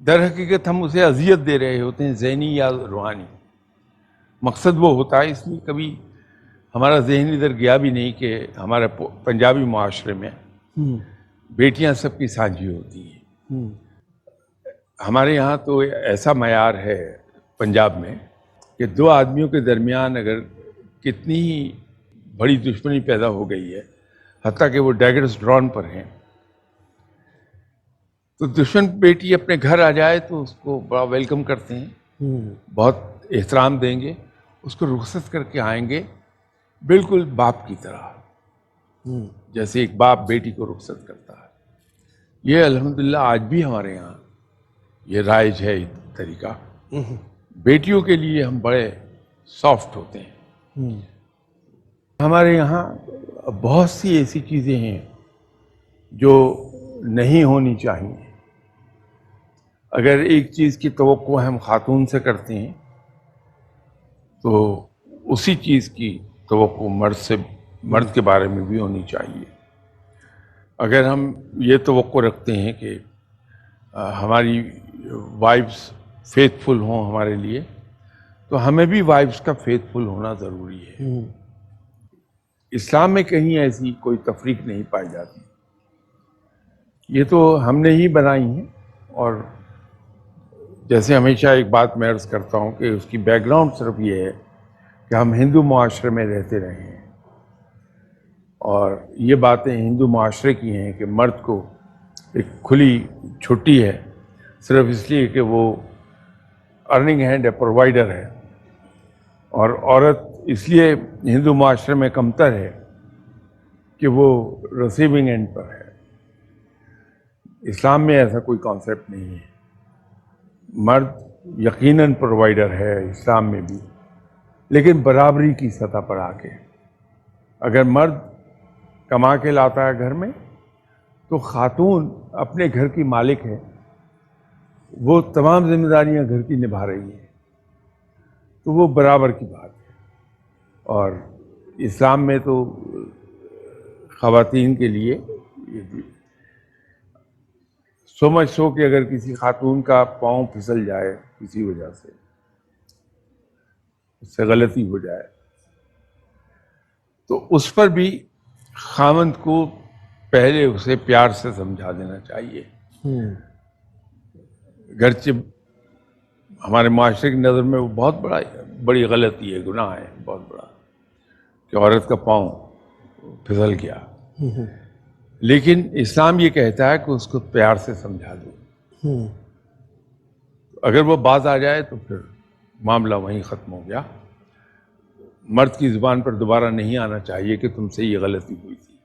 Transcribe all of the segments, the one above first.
در حقیقت ہم اسے اذیت دے رہے ہوتے ہیں، ذہنی یا روحانی. مقصد وہ ہوتا ہے، اس لیے کبھی ہمارا ذہن ادھر گیا بھی نہیں کہ ہمارے پنجابی معاشرے میں بیٹیاں سب کی سانجھی ہوتی ہیں. ہمارے یہاں تو ایسا معیار ہے پنجاب میں کہ دو آدمیوں کے درمیان اگر کتنی ہی بڑی دشمنی پیدا ہو گئی ہے، حتیٰ کہ وہ ڈیگرز ڈرون پر ہیں، تو دشمن بیٹی اپنے گھر آ جائے تو اس کو بڑا ویلکم کرتے ہیں، بہت احترام دیں گے، اس کو رخصت کر کے آئیں گے، بالکل باپ کی طرح، جیسے ایک باپ بیٹی کو رخصت کرتا ہے. یہ الحمدللہ آج بھی ہمارے یہاں یہ رائج ہے طریقہ. بیٹیوں کے لیے ہم بڑے سافٹ ہوتے ہیں. ہمارے یہاں بہت سی ایسی چیزیں ہیں جو نہیں ہونی چاہیے. اگر ایک چیز کی توقع ہم خاتون سے کرتے ہیں تو اسی چیز کی توقع مرد کے بارے میں بھی ہونی چاہیے. اگر ہم یہ توقع رکھتے ہیں کہ ہماری وائفز فیتھ فل ہوں ہمارے لیے، تو ہمیں بھی وائفز کا فیتھ فل ہونا ضروری ہے. اسلام میں کہیں ایسی کوئی تفریق نہیں پائی جاتی. یہ تو ہم نے ہی بنائی ہیں، اور جیسے ہمیشہ ایک بات میں عرض کرتا ہوں کہ اس کی بیک گراؤنڈ صرف یہ ہے کہ ہم ہندو معاشرے میں رہتے رہے ہیں، اور یہ باتیں ہندو معاشرے کی ہیں کہ مرد کو ایک کھلی چھٹی ہے صرف اس لیے کہ وہ ارننگ ہینڈ ہے، پرووائڈر ہے، اور عورت اس لیے ہندو معاشرے میں کمتر ہے کہ وہ ریسیونگ اینڈ پر ہے. اسلام میں ایسا کوئی کانسیپٹ نہیں ہے. مرد یقیناً پرووائڈر ہے اسلام میں بھی، لیکن برابری کی سطح پر آ کے. اگر مرد کما کے لاتا ہے گھر میں تو خاتون اپنے گھر کی مالک ہے، وہ تمام ذمہ داریاں گھر کی نبھا رہی ہے، تو وہ برابر کی بات ہے. اور اسلام میں تو خواتین کے لیے سو مچ سو کہ اگر کسی خاتون کا پاؤں پھسل جائے کسی وجہ سے، اس سے غلطی ہو جائے، تو اس پر بھی خاوند کو پہلے اسے پیار سے سمجھا دینا چاہیے. گرچہ ہمارے معاشرے کی نظر میں وہ بہت بڑی غلطی ہے، گناہ ہے بہت بڑا کہ عورت کا پاؤں پھسل گیا، لیکن اسلام یہ کہتا ہے کہ اس کو پیار سے سمجھا دو. اگر وہ باز آ جائے تو پھر معاملہ وہیں ختم ہو گیا. مرد کی زبان پر دوبارہ نہیں آنا چاہیے کہ تم سے یہ غلطی ہوئی تھی.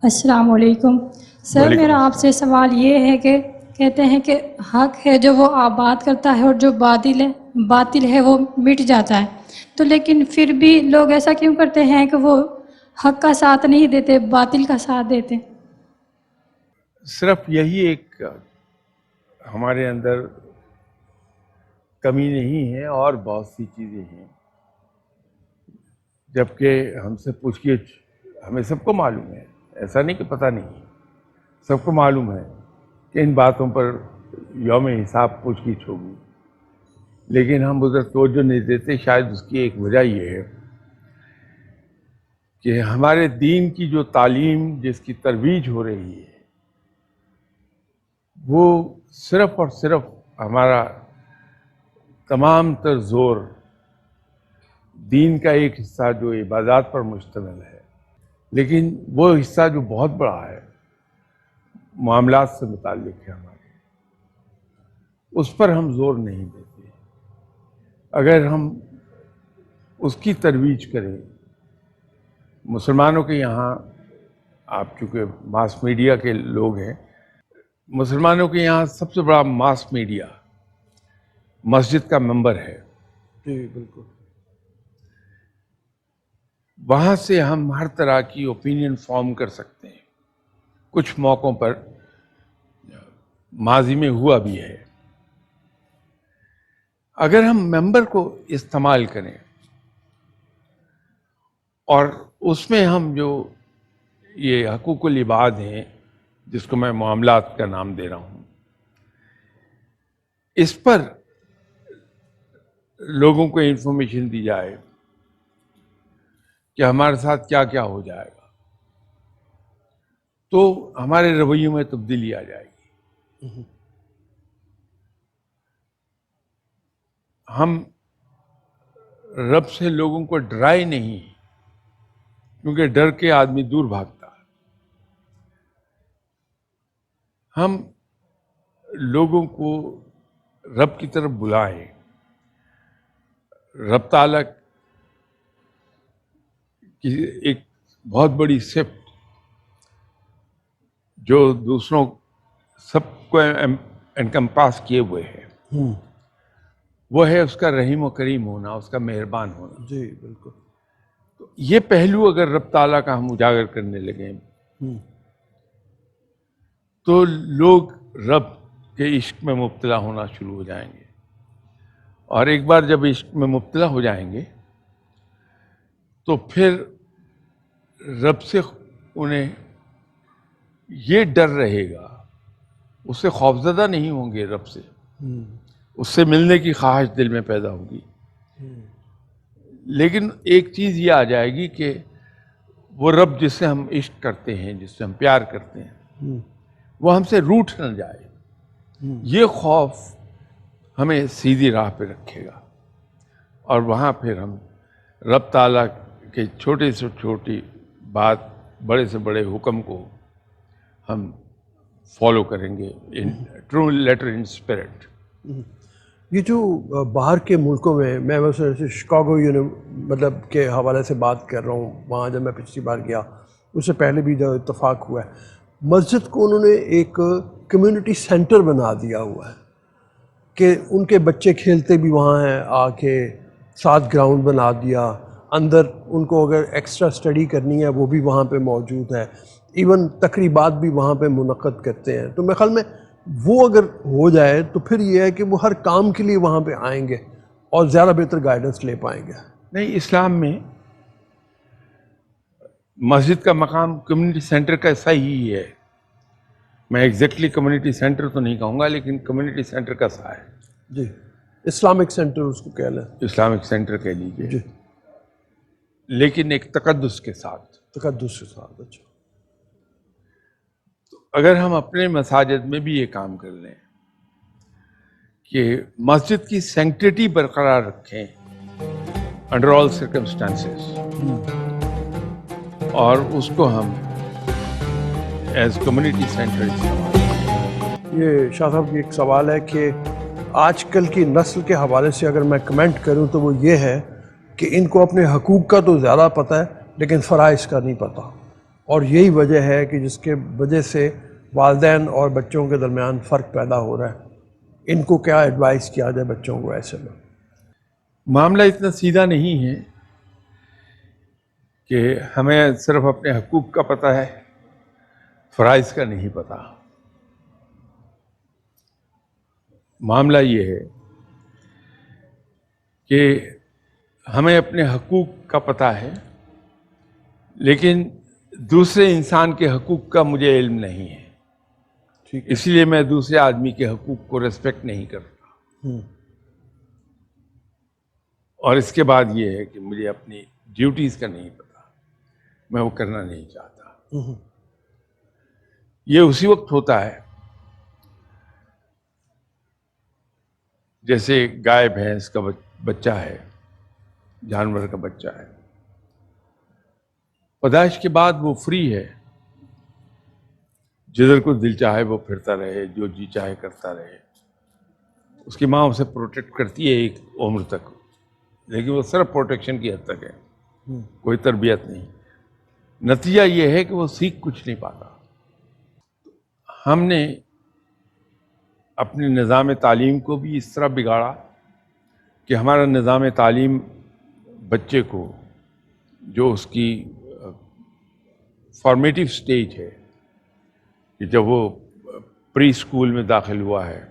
السلام علیکم سر. میرا آپ سے سوال یہ ہے کہ کہتے ہیں کہ حق ہے جو وہ آباد کرتا ہے اور جو باطل ہے وہ مٹ جاتا ہے، تو لیکن پھر بھی لوگ ایسا کیوں کرتے ہیں کہ وہ حق کا ساتھ نہیں دیتے، باطل کا ساتھ دیتے؟ صرف یہی ایک ہمارے اندر کمی نہیں ہے، اور بہت سی چیزیں ہیں. جبکہ ہم سے پوچھ گچھ ہمیں سب کو معلوم ہے، ایسا نہیں کہ پتہ نہیں، سب کو معلوم ہے کہ ان باتوں پر یوم حساب پوچھ گچھ ہوگی، لیکن ہم ادھر توجہ نہیں دیتے. شاید اس کی ایک وجہ یہ ہے کہ ہمارے دین کی جو تعلیم، جس کی ترویج ہو رہی ہے، وہ صرف اور صرف ہمارا تمام تر زور دین کا ایک حصہ جو عبادات پر مشتمل ہے، لیکن وہ حصہ جو بہت بڑا ہے، معاملات سے متعلق ہے ہمارے، اس پر ہم زور نہیں دیتے. اگر ہم اس کی ترویج کریں، مسلمانوں کے یہاں، آپ چونکہ ماس میڈیا کے لوگ ہیں، مسلمانوں کے یہاں سب سے بڑا ماس میڈیا مسجد کا ممبر ہے. جی بالکل. وہاں سے ہم ہر طرح کی اوپینین فارم کر سکتے ہیں. کچھ موقعوں پر ماضی میں ہوا بھی ہے. اگر ہم ممبر کو استعمال کریں اور اس میں ہم جو یہ حقوق العباد ہیں، جس کو میں معاملات کا نام دے رہا ہوں، اس پر لوگوں کو انفارمیشن دی جائے کہ ہمارے ساتھ کیا کیا ہو جائے گا، تو ہمارے رویوں میں تبدیلی آ جائے گی. ہم رب سے لوگوں کو ڈرائے نہیں، کیونکہ ڈر کے آدمی دور بھاگتا ہے. ہم لوگوں کو رب کی طرف بلائیں. رب تعالیٰ کی ایک بہت بڑی صفت جو دوسروں سب کو انکمپاس کیے ہوئے ہے، وہ ہے اس کا رحیم و کریم ہونا، اس کا مہربان ہونا. جی بالکل. یہ پہلو اگر رب تعالیٰ کا ہم اجاگر کرنے لگیں تو لوگ رب کے عشق میں مبتلا ہونا شروع ہو جائیں گے. اور ایک بار جب عشق میں مبتلا ہو جائیں گے تو پھر رب سے انہیں یہ ڈر رہے گا، اس سے خوفزدہ نہیں ہوں گے رب سے، اس سے ملنے کی خواہش دل میں پیدا ہوگی. لیکن ایک چیز یہ آ جائے گی کہ وہ رب جس سے ہم عشق کرتے ہیں، جس سے ہم پیار کرتے ہیں، وہ ہم سے روٹھ نہ جائے. یہ خوف ہمیں سیدھی راہ پہ رکھے گا، اور وہاں پھر ہم رب تعالیٰ کے چھوٹے سے چھوٹی بات، بڑے سے بڑے حکم کو ہم فالو کریں گے in true letter in spirit. یہ جو باہر کے ملکوں میں ویسے شکاگو مطلب کے حوالے سے بات کر رہا ہوں، وہاں جب میں پچھلی بار گیا، اس سے پہلے بھی جو اتفاق ہوا ہے، مسجد کو انہوں نے ایک کمیونٹی سینٹر بنا دیا ہوا ہے کہ ان کے بچے کھیلتے بھی وہاں ہیں، آ کے ساتھ گراؤنڈ بنا دیا، اندر ان کو اگر ایکسٹرا اسٹڈی کرنی ہے وہ بھی وہاں پہ موجود ہے، ایون تقریبات بھی وہاں پہ منعقد کرتے ہیں. تو میرے خیال میں وہ اگر ہو جائے تو پھر یہ ہے کہ وہ ہر کام کے لیے وہاں پہ آئیں گے اور زیادہ بہتر گائیڈنس لے پائیں گے. نہیں، اسلام میں مسجد کا مقام کمیونٹی سینٹر کا ایسا ہی ہے. میں ایگزیکٹلی کمیونٹی سینٹر تو نہیں کہوں گا، لیکن کمیونٹی سینٹر کا سا ہے. جی، اسلامک سینٹر اس کو کہہ لیں. اسلامک سینٹر کہہ لیجیے، جی، لیکن ایک تقدس کے ساتھ. تقدس کے ساتھ. اچھا. اگر ہم اپنے مساجد میں بھی یہ کام کر لیں کہ مسجد کی سینکٹیٹی برقرار رکھیں انڈر آل سرکمسٹانسز، اور اس کو ہم ایز کمیونٹی سینٹر استعمال کریں. یہ شاہ صاحب کی ایک سوال ہے کہ آج کل کی نسل کے حوالے سے اگر میں کمنٹ کروں تو وہ یہ ہے کہ ان کو اپنے حقوق کا تو زیادہ پتہ ہے لیکن فرائض کا نہیں پتہ، اور یہی وجہ ہے کہ جس کے وجہ سے والدین اور بچوں کے درمیان فرق پیدا ہو رہا ہے. ان کو کیا ایڈوائز کیا جائے بچوں کو ایسے میں؟ معاملہ اتنا سیدھا نہیں ہے کہ ہمیں صرف اپنے حقوق کا پتہ ہے، فرائض کا نہیں پتہ. معاملہ یہ ہے کہ ہمیں اپنے حقوق کا پتہ ہے، لیکن دوسرے انسان کے حقوق کا مجھے علم نہیں ہے. ٹھیک ہے. اس لیے میں دوسرے آدمی کے حقوق کو ریسپیکٹ نہیں کرتا. اور اس کے بعد یہ ہے کہ مجھے اپنی ڈیوٹیز کا نہیں پتا، میں وہ کرنا نہیں چاہتا. یہ اسی وقت ہوتا ہے جیسے گائے بھینس کا بچہ ہے، جانور کا بچہ ہے، پیدائش کے بعد وہ فری ہے، جدھر کو دل چاہے وہ پھرتا رہے، جو جی چاہے کرتا رہے. اس کی ماں اسے پروٹیکٹ کرتی ہے ایک عمر تک، لیکن وہ صرف پروٹیکشن کی حد تک ہے، کوئی تربیت نہیں. نتیجہ یہ ہے کہ وہ سیکھ کچھ نہیں پاتا. ہم نے اپنے نظام تعلیم کو بھی اس طرح بگاڑا کہ ہمارا نظام تعلیم بچے کو، جو اس کی فارمیٹیو سٹیج ہے، کہ جب وہ پری اسکول میں داخل ہوا ہے،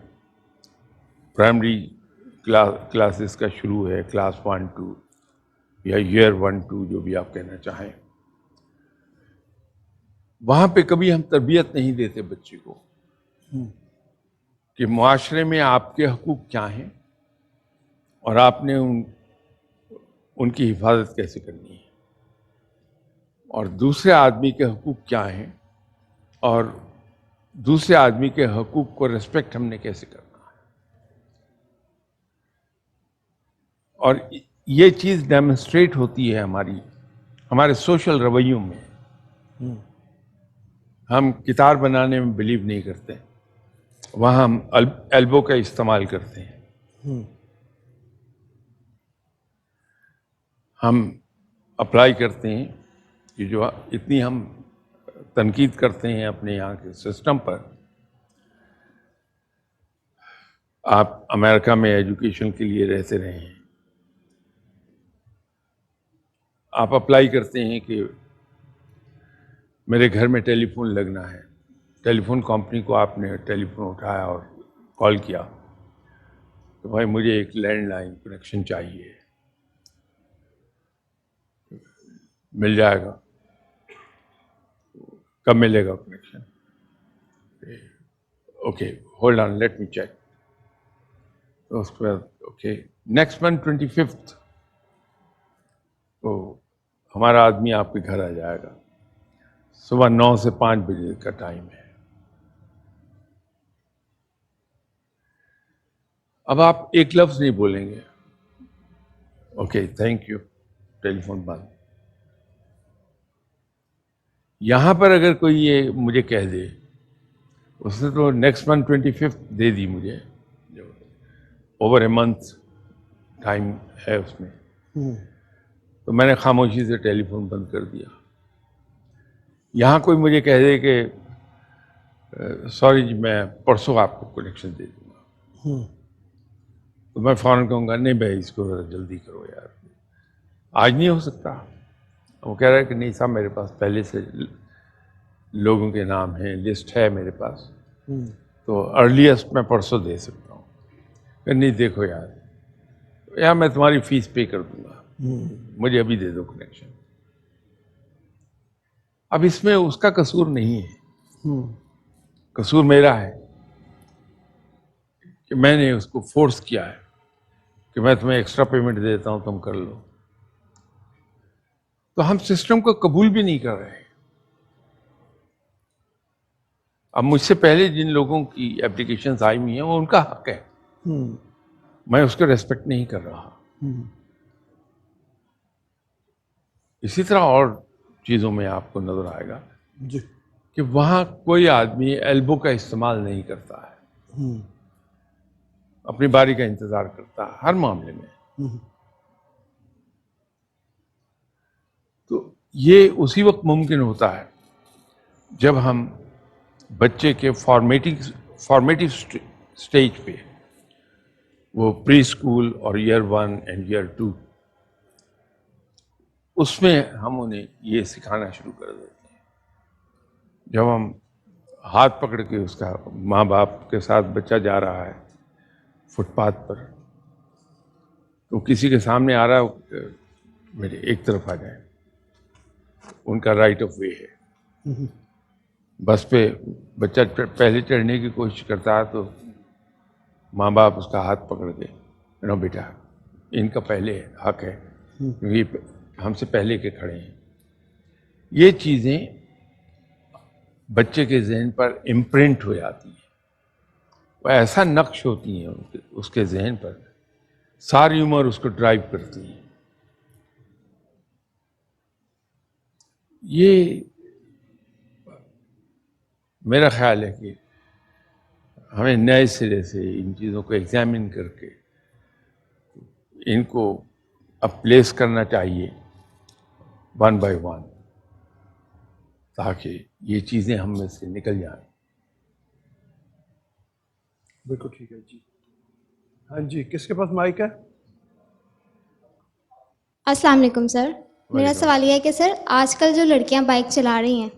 پرائمری کلاسز کا شروع ہے، کلاس 1-2 یا ایئر 1-2 جو بھی آپ کہنا چاہیں، وہاں پہ کبھی ہم تربیت نہیں دیتے بچے کو. کہ معاشرے میں آپ کے حقوق کیا ہیں اور آپ نے ان کی حفاظت کیسے کرنی ہے، اور دوسرے آدمی کے حقوق کیا ہیں اور دوسرے آدمی کے حقوق کو ریسپیکٹ ہم نے کیسے کرنا ہے. اور یہ چیز ڈیمونسٹریٹ ہوتی ہے ہمارے سوشل رویوں میں. ہم کتار بنانے میں بلیو نہیں کرتے، وہاں ہم ایلبو کا استعمال کرتے ہیں. ہم اپلائی کرتے ہیں کہ جو اتنی ہم تنقید کرتے ہیں اپنے یہاں کے سسٹم پر. آپ امریکہ میں ایجوکیشن کے لیے رہتے رہے ہیں، آپ اپلائی کرتے ہیں کہ میرے گھر میں ٹیلی فون لگنا ہے. ٹیلی فون کمپنی کو آپ نے ٹیلی فون اٹھایا اور کال کیا کہ بھائی مجھے ایک لینڈ لائن کنیکشن چاہیے. مل جائے گا. کب ملے گا connection? Okay hold on let me check. اس کے بعد اوکے نیکسٹ منتھ 25 تو ہمارا آدمی آپ کے گھر آ جائے گا. صبح 9 سے 5 بجے کا ٹائم ہے. اب آپ ایک لفظ نہیں بولیں گے. Okay thank you, telephone بند. یہاں پر اگر کوئی یہ مجھے کہہ دے، اس نے تو نیکسٹ منتھ 25 دے دی مجھے، اوور اے منتھ ٹائم ہے اس میں، تو میں نے خاموشی سے ٹیلی فون بند کر دیا. یہاں کوئی مجھے کہہ دے کہ سوری جی میں پرسوں آپ کو کنیکشن دے دوں گا، تو میں فوراً کہوں گا نہیں بھائی اس کو ذرا جلدی کرو یار، آج نہیں ہو سکتا. وہ کہہ رہا ہے کہ نہیں صاحب میرے پاس پہلے سے لوگوں کے نام ہیں، لسٹ ہے میرے پاس، تو ارلیسٹ میں پرسوں دے سکتا ہوں. کہ نہیں دیکھو یار میں تمہاری فیس پے کر دوں گا، مجھے ابھی دے دو کنیکشن. اب اس میں اس کا قصور نہیں ہے، قصور میرا ہے کہ میں نے اس کو فورس کیا ہے کہ میں تمہیں ایکسٹرا پیمنٹ دیتا ہوں تم کر لو. تو ہم سسٹم کو قبول بھی نہیں کر رہے. اب مجھ سے پہلے جن لوگوں کی اپلیکیشنز آئی ہوئی ہیں وہ ان کا حق ہے، میں اس کو ریسپیکٹ نہیں کر رہا. اسی طرح اور چیزوں میں آپ کو نظر آئے گا کہ وہاں کوئی آدمی ایلبو کا استعمال نہیں کرتا ہے، اپنی باری کا انتظار کرتا ہے ہر معاملے میں. تو یہ اسی وقت ممکن ہوتا ہے جب ہم بچے کے فارمیٹیو سٹیج پہ، وہ پری اسکول اور ایئر 1 اینڈ ایئر 2، اس میں ہم انہیں یہ سکھانا شروع کر دیتے ہیں. جب ہم ہاتھ پکڑ کے اس کا ماں باپ کے ساتھ بچہ جا رہا ہے فٹ پاتھ پر، تو کسی کے سامنے آ رہا ہے میرے ایک طرف آ جائے، ان کا رائٹ آف وے ہے. بس پہ بچہ پہلے چڑھنے کی کوشش کرتا ہے تو ماں باپ اس کا ہاتھ پکڑ کے نو بیٹا ان کا پہلے حق ہے، یہ ہم سے پہلے کے کھڑے ہیں. یہ چیزیں بچے کے ذہن پر امپرنٹ ہو جاتی ہیں، وہ ایسا نقش ہوتی ہیں اس کے ذہن پر، ساری عمر اس کو ڈرائیو کرتی ہیں. یہ میرا خیال ہے کہ ہمیں نئے سرے سے ان چیزوں کو ایگزامن کر کے ان کو اب پلیس کرنا چاہیے 1 by 1، تاکہ یہ چیزیں ہم میں سے نکل جائیں. بالکل ٹھیک ہے جی. ہاں جی، کس کے پاس مائک ہے؟ السلام علیکم سر. میرا سوال یہ ہے کہ سر آج کل جو لڑکیاں بائک چلا رہی ہیں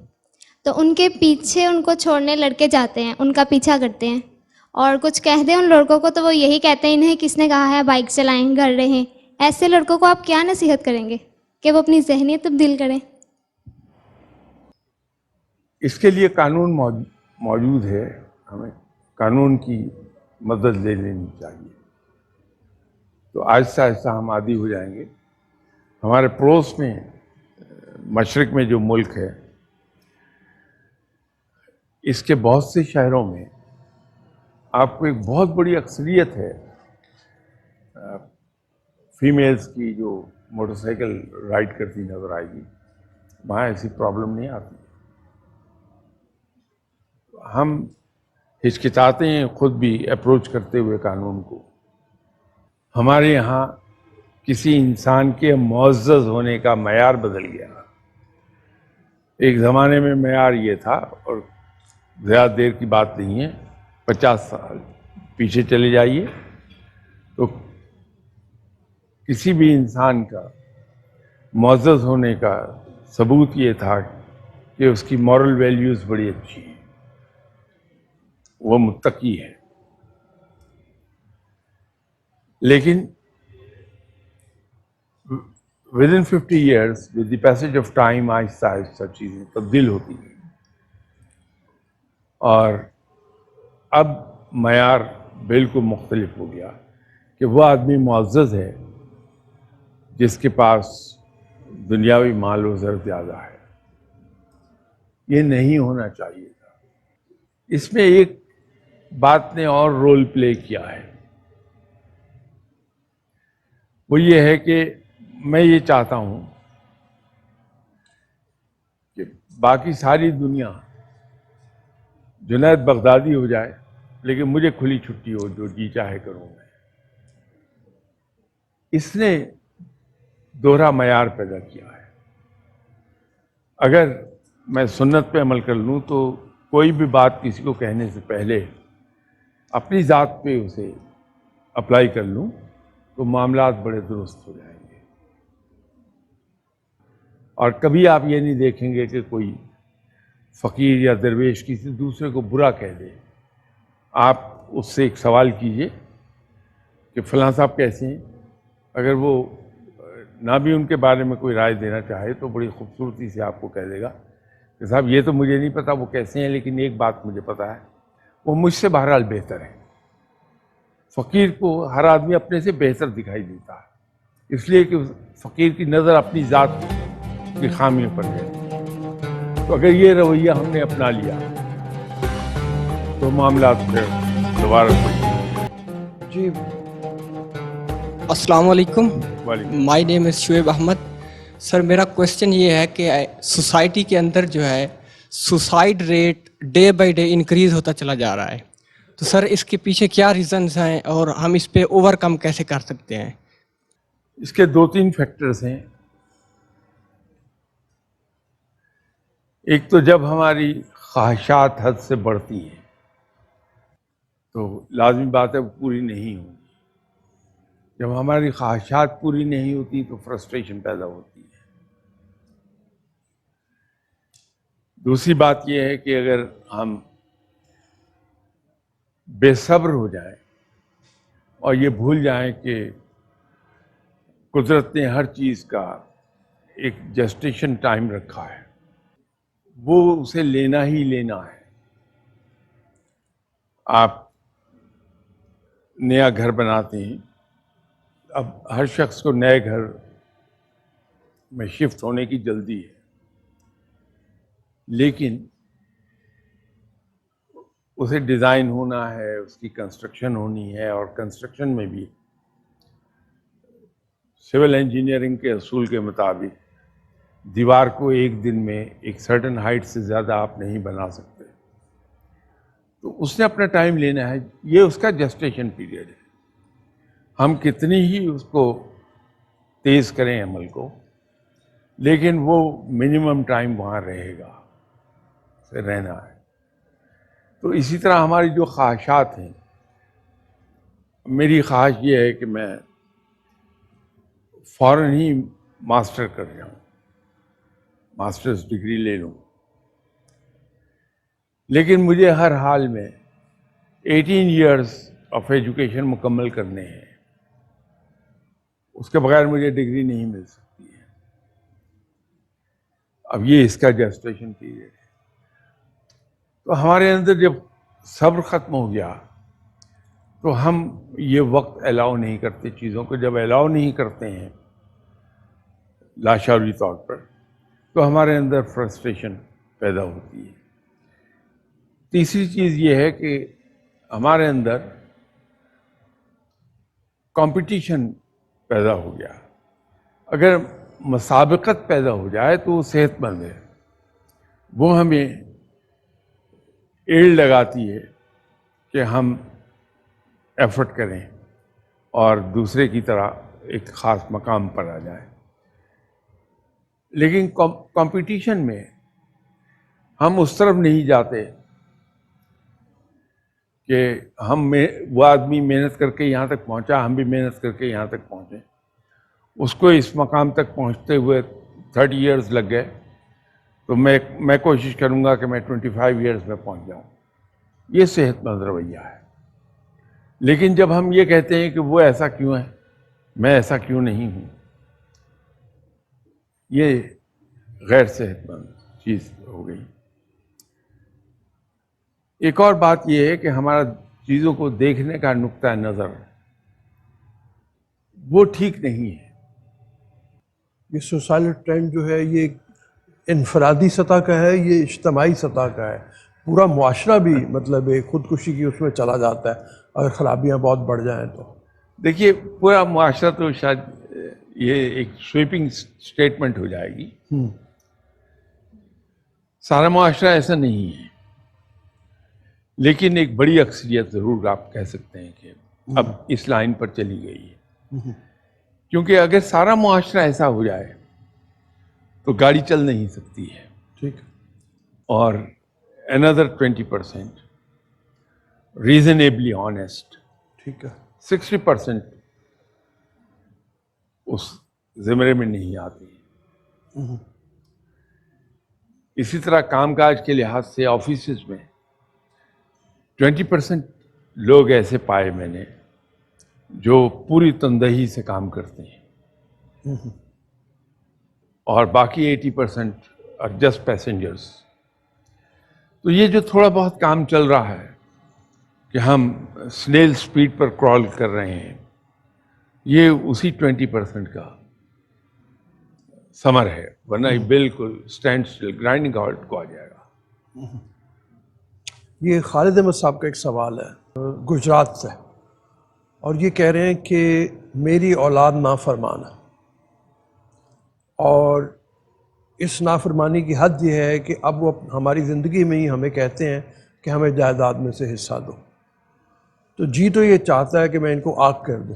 تو ان کے پیچھے ان کو چھوڑنے لڑکے جاتے ہیں، ان کا پیچھا کرتے ہیں، اور کچھ کہہ دیں ان لڑکوں کو تو وہ یہی کہتے ہیں انہیں کس نے کہا ہے بائک چلائیں، گھر رہیں. ایسے لڑکوں کو آپ کیا نصیحت کریں گے کہ وہ اپنی ذہنیت تبدیل کریں؟ اس کے لیے قانون موجود ہے، ہمیں قانون کی مدد لے لینی چاہیے. تو آہستہ آہستہ ہم عادی ہو جائیں گے. ہمارے پڑوس میں مشرق میں جو ملک ہے، اس کے بہت سے شہروں میں آپ کو ایک بہت بڑی اکثریت ہے فیمیلز کی جو موٹر سائیکل رائڈ کرتی نظر آئے گی. وہاں ایسی پرابلم نہیں آتی. ہم ہچکچاتے ہیں خود بھی اپروچ کرتے ہوئے قانون کو. ہمارے یہاں کسی انسان کے معزز ہونے کا معیار بدل گیا. ایک زمانے میں معیار یہ تھا، اور زیادہ دیر کی بات نہیں ہے، 50 سال پیچھے چلے جائیے تو کسی بھی انسان کا معزز ہونے کا ثبوت یہ تھا کہ اس کی مورل ویلیوز بڑی اچھی ہیں، وہ متقی ہے. لیکن with in 50 years with the passage of time آہستہ آہستہ چیزیں تبدیل ہوتی ہیں، اور اب معیار بالکل مختلف ہو گیا کہ وہ آدمی معزز ہے جس کے پاس دنیاوی مال و زر زیادہ ہے. یہ نہیں ہونا چاہیے تھا. اس میں ایک بات نے اور رول پلے کیا ہے، وہ یہ ہے کہ میں یہ چاہتا ہوں کہ باقی ساری دنیا جنید بغدادی ہو جائے، لیکن مجھے کھلی چھٹی ہو، جو جی چاہے کروں میں. اس نے دوہرا معیار پیدا کیا ہے. اگر میں سنت پہ عمل کر لوں تو کوئی بھی بات کسی کو کہنے سے پہلے اپنی ذات پہ اسے اپلائی کر لوں تو معاملات بڑے درست ہو جائیں گے. اور کبھی آپ یہ نہیں دیکھیں گے کہ کوئی فقیر یا درویش کسی دوسرے کو برا کہہ دے. آپ اس سے ایک سوال کیجئے کہ فلاں صاحب کیسے ہیں. اگر وہ نہ بھی ان کے بارے میں کوئی رائے دینا چاہے تو بڑی خوبصورتی سے آپ کو کہہ دے گا کہ صاحب یہ تو مجھے نہیں پتا وہ کیسے ہیں، لیکن ایک بات مجھے پتا ہے، وہ مجھ سے بہرحال بہتر ہے. فقیر کو ہر آدمی اپنے سے بہتر دکھائی دیتا ہے، اس لیے کہ فقیر کی نظر اپنی ذات کی خامیوں پر ہے. تو اگر یہ رویہ ہم نے اپنا لیا تو معاملات پھر دوبارہ جی السلام علیکم. وعلیکم. مائی نیم از شعیب احمد. سر میرا کوشچن یہ ہے کہ سوسائٹی کے اندر جو ہے suicide rate day by day increase ہوتا چلا جا رہا ہے، تو سر اس کے پیچھے کیا ریزنز ہیں اور ہم اس پہ اوور کم کیسے کر سکتے ہیں؟ اس کے 2-3 فیکٹرز ہیں. ایک تو جب ہماری خواہشات حد سے بڑھتی ہیں تو لازمی بات ہے وہ پوری نہیں ہوگی. جب ہماری خواہشات پوری نہیں ہوتی تو فرسٹریشن پیدا ہوتی ہے. دوسری بات یہ ہے کہ اگر ہم بے صبر ہو جائیں اور یہ بھول جائیں کہ قدرت نے ہر چیز کا ایک جسٹیشن ٹائم رکھا ہے، وہ اسے لینا ہی لینا ہے. آپ نیا گھر بناتے ہیں، اب ہر شخص کو نئے گھر میں شفٹ ہونے کی جلدی ہے، لیکن اسے ڈیزائن ہونا ہے، اس کی کنسٹرکشن ہونی ہے، اور کنسٹرکشن میں بھی سول انجینئرنگ کے اصول کے مطابق دیوار کو ایک دن میں ایک سرٹن ہائٹ سے زیادہ آپ نہیں بنا سکتے. تو اس نے اپنا ٹائم لینا ہے، یہ اس کا جسٹیشن پیریڈ ہے. ہم کتنی ہی اس کو تیز کریں عمل کو، لیکن وہ منیمم ٹائم وہاں رہے گا، سے رہنا ہے. تو اسی طرح ہماری جو خواہشات ہیں، میری خواہش یہ ہے کہ میں فوراً ہی ماسٹر کر جاؤں، ماسٹرز ڈگری لے لوں، لیکن مجھے ہر حال میں 18 ایئرس آف ایجوکیشن مکمل کرنے ہیں. اس کے بغیر مجھے ڈگری نہیں مل سکتی ہے. اب یہ اس کا جسٹیشن پیریڈ ہے. تو ہمارے اندر جب صبر ختم ہو گیا تو ہم یہ وقت الاؤ نہیں کرتے چیزوں کو. جب الاؤ نہیں کرتے ہیں لاشعوری طور پر تو ہمارے اندر فرسٹریشن پیدا ہوتی ہے. تیسری چیز یہ ہے کہ ہمارے اندر کمپٹیشن پیدا ہو گیا. اگر مسابقت پیدا ہو جائے تو وہ صحت مند ہے. وہ ہمیں ایڑ لگاتی ہے کہ ہم ایفرٹ کریں اور دوسرے کی طرح ایک خاص مقام پر آ جائیں. لیکن کمپٹیشن میں ہم اس طرف نہیں جاتے کہ وہ آدمی محنت کر کے یہاں تک پہنچا, ہم بھی محنت کر کے یہاں تک پہنچے. اس کو اس مقام تک پہنچتے ہوئے 30 ایئرز لگ گئے تو میں کوشش کروں گا کہ میں 25 ایئرز میں پہنچ جاؤں. یہ صحت مند رویہ ہے. لیکن جب ہم یہ کہتے ہیں کہ وہ ایسا کیوں ہے, میں ایسا کیوں نہیں ہوں, یہ غیر صحت مند چیز ہو گئی. ایک اور بات یہ ہے کہ ہمارا چیزوں کو دیکھنے کا نقطہ نظر وہ ٹھیک نہیں ہے. یہ سوسائل ٹرینڈ جو ہے یہ انفرادی سطح کا ہے, یہ اجتماعی سطح کا ہے. پورا معاشرہ بھی مطلب ایک خودکشی کی اس میں چلا جاتا ہے اگر خرابیاں بہت بڑھ جائیں تو. دیکھیے پورا معاشرہ تو شاید یہ ایک سویپنگ سٹیٹمنٹ ہو جائے گی. سارا معاشرہ ایسا نہیں ہے, لیکن ایک بڑی اکثریت ضرور آپ کہہ سکتے ہیں کہ اب اس لائن پر چلی گئی ہے. کیونکہ اگر سارا معاشرہ ایسا ہو جائے تو گاڑی چل نہیں سکتی ہے. ٹھیک. اور another 20% reasonably honest, ٹھیک ہے. 60% اس زمرے میں نہیں آتی. اسی طرح کام کاج کے لحاظ سے آفیسز میں 20% لوگ ایسے پائے میں نے جو پوری تندہی سے کام کرتے ہیں, اور باقی 80% are just passengers. تو یہ جو تھوڑا بہت کام چل رہا ہے کہ ہم سنیل سپیڈ پر کرال کر رہے ہیں, یہ اسی 20% کا ثمر ہے, ورنہ یہ بالکل اسٹینڈ اسٹل گرائنڈنگ ہالٹ کو آ جائے گا. یہ خالد احمد صاحب کا ایک سوال ہے گجرات سے, اور یہ کہہ رہے ہیں کہ میری اولاد نافرمان ہے, اور اس نافرمانی کی حد یہ ہے کہ اب وہ ہماری زندگی میں ہی ہمیں کہتے ہیں کہ ہمیں جائیداد میں سے حصہ دو. تو جی تو یہ چاہتا ہے کہ میں ان کو آگ کر دوں,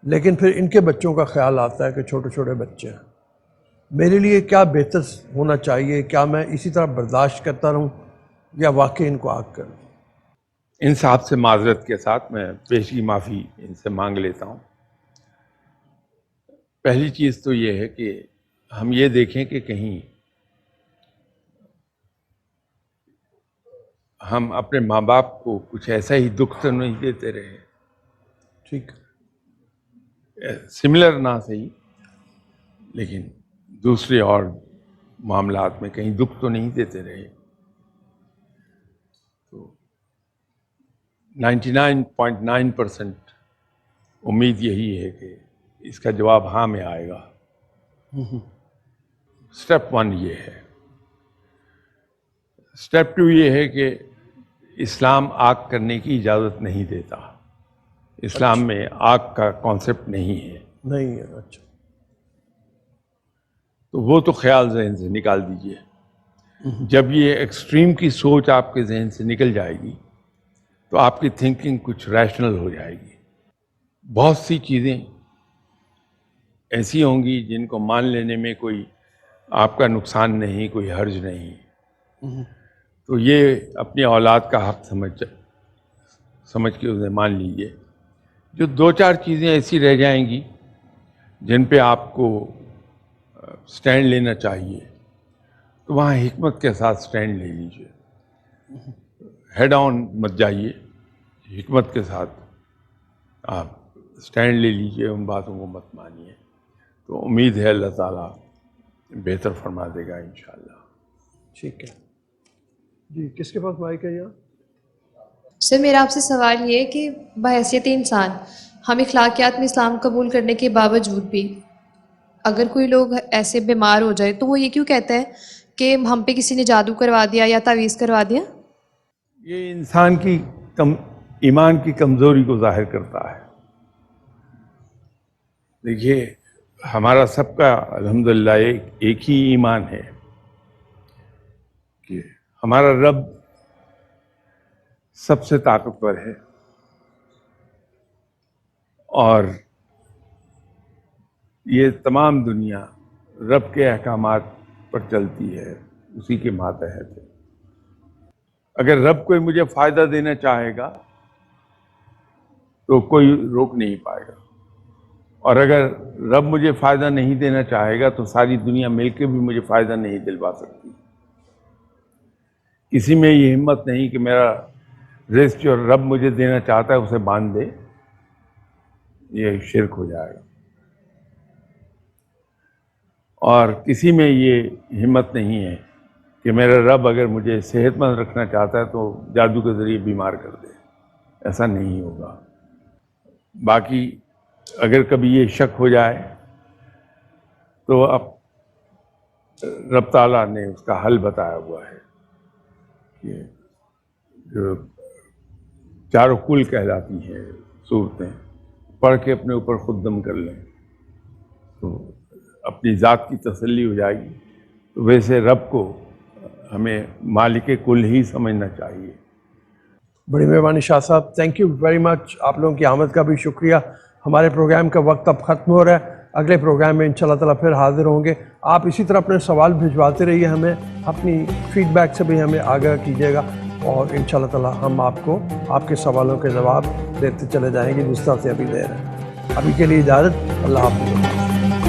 لیکن پھر ان کے بچوں کا خیال آتا ہے کہ چھوٹے چھوٹے بچے ہیں. میرے لیے کیا بہتر ہونا چاہیے؟ کیا میں اسی طرح برداشت کرتا رہوں یا واقعی ان کو آگ کر دوں؟ ان صاحب سے معذرت کے ساتھ میں پیشگی معافی ان سے مانگ لیتا ہوں. پہلی چیز تو یہ ہے کہ ہم یہ دیکھیں کہ کہیں ہم اپنے ماں باپ کو کچھ ایسا ہی دکھ تو نہیں دیتے رہے. ٹھیک. سملر نہ صحیح, لیکن دوسرے اور معاملات میں کہیں دکھ تو نہیں دیتے رہے. تو 99.9% امید یہی ہے کہ اس کا جواب ہاں میں آئے گا. اسٹیپ 1 یہ ہے. اسٹیپ 2 یہ ہے کہ اسلام آگ کرنے کی اجازت نہیں دیتا. اسلام میں آگ کا کانسیپٹ نہیں ہے. نہیں ہے. اچھا. تو وہ تو خیال ذہن سے نکال دیجئے. جب یہ ایکسٹریم کی سوچ آپ کے ذہن سے نکل جائے گی تو آپ کی تھنکنگ کچھ ریشنل ہو جائے گی. بہت سی چیزیں ایسی ہوں گی جن کو مان لینے میں کوئی آپ کا نقصان نہیں, کوئی حرج نہیں. تو یہ اپنی اولاد کا حق سمجھ کے اسے مان لیجئے. جو 2-4 چیزیں ایسی رہ جائیں گی جن پہ آپ کو سٹینڈ لینا چاہیے, تو وہاں حکمت کے ساتھ سٹینڈ لے لیجئے. ہیڈ آن مت جائیے, حکمت کے ساتھ آپ سٹینڈ لے لیجئے, ان باتوں کو مت مانیے. تو امید ہے اللہ تعالیٰ بہتر فرما دے گا انشاءاللہ. ٹھیک ہے جی. کس کے پاس مائک ہے یہاں؟ سر میرا آپ سے سوال یہ ہے کہ بحیثیت انسان ہم اخلاقیات میں اسلام قبول کرنے کے باوجود بھی اگر کوئی لوگ ایسے بیمار ہو جائے تو وہ یہ کیوں کہتا ہے کہ ہم پہ کسی نے جادو کروا دیا یا تعویذ کروا دیا؟ یہ انسان کی ایمان کی کمزوری کو ظاہر کرتا ہے. دیکھیے ہمارا سب کا الحمدللہ ایک ہی ایمان ہے کہ ہمارا رب سب سے طاقتور ہے اور یہ تمام دنیا رب کے احکامات پر چلتی ہے، اسی کے ماتحت ہے. اگر رب کوئی مجھے فائدہ دینا چاہے گا تو کوئی روک نہیں پائے گا، اور اگر رب مجھے فائدہ نہیں دینا چاہے گا تو ساری دنیا مل کے بھی مجھے فائدہ نہیں دلوا سکتی. کسی میں یہ ہمت نہیں کہ میرا رزق جو رب مجھے دینا چاہتا ہے اسے باندھ دے، یہ شرک ہو جائے گا. اور کسی میں یہ ہمت نہیں ہے کہ میرا رب اگر مجھے صحت مند رکھنا چاہتا ہے تو جادو کے ذریعے بیمار کر دے، ایسا نہیں ہوگا. باقی اگر کبھی یہ شک ہو جائے تو اب رب تعالیٰ نے اس کا حل بتایا ہوا ہے کہ جو چاروں کل کہلاتی ہیں صورتیں پڑھ کے اپنے اوپر خود دم کر لیں تو اپنی ذات کی تسلی ہو جائے گی. تو ویسے رب کو ہمیں مالک کل ہی سمجھنا چاہیے. بڑی مہربانی شاہ صاحب، تھینک یو ویری مچ. آپ لوگوں کی آمد کا بھی شکریہ. ہمارے پروگرام کا وقت اب ختم ہو رہا ہے. اگلے پروگرام میں انشاءاللہ تعالیٰ پھر حاضر ہوں گے. آپ اسی طرح اپنے سوال بھجواتے رہیے، ہمیں اپنی فیڈ بیک سے بھی ہمیں آگاہ کیجیے گا، اور انشاءاللہ تعالیٰ ہم آپ کو آپ کے سوالوں کے جواب دیتے چلے جائیں گے جس طرح سے ابھی دے رہے ہیں. ابھی کے لیے اجازت. اللہ حافظ.